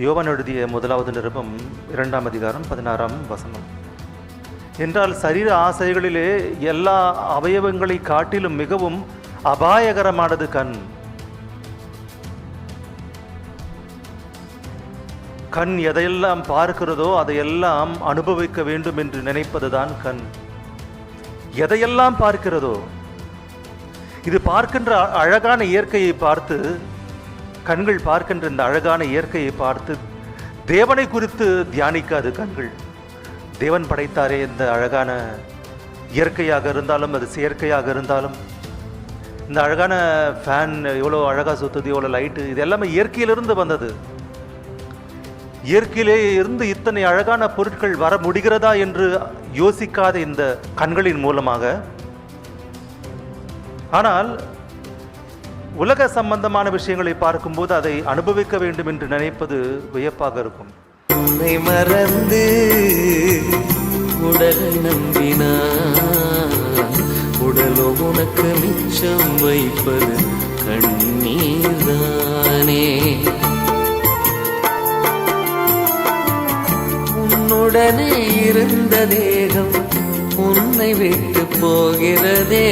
யோவான் எழுதிய முதலாவது நிருபம் 2ஆம் அதிகாரம் 16ஆம் வசனம். என்றால் சரீர ஆசைகளிலே எல்லா அவயவங்களை காட்டிலும் மிகவும் அபாயகரமானது கண். கண் எதையெல்லாம் பார்க்கிறதோ அதையெல்லாம் அனுபவிக்க வேண்டும் என்று நினைப்பதுதான் கண். எதையெல்லாம் பார்க்கிறதோ, இது பார்க்கின்ற அழகான இயற்கையை பார்த்து, கண்கள் பார்க்கின்ற இந்த அழகான இயற்கையை பார்த்து தேவனை குறித்து தியானிக்காது கண்கள். தேவன் படைத்தாரே, இந்த அழகான இயற்கையாக இருந்தாலும் அது செயற்கையாக இருந்தாலும், இந்த அழகான ஃபேன் எவ்வளோ அழகாக சுற்றுது, எவ்வளோ லைட்டு, இது எல்லாமே இயற்கையிலிருந்து வந்தது. இயற்கையிலே இருந்து இத்தனை அழகான பொருட்கள் வர முடிகிறதா என்று யோசிக்காத இந்த கண்களின் மூலமாக, ஆனால் உலக சம்பந்தமான விஷயங்களை பார்க்கும்போது அதை அனுபவிக்க வேண்டும் என்று நினைப்பது வியப்பாக இருக்கும். உன்னை மறந்து உடலை நம்பினா உடலோ உனக்கு மிச்சம் வைப்பது கண்ணீர்தானே. உன்னுடனே இருந்த தேகம் உன்னை விட்டு போகிறதே.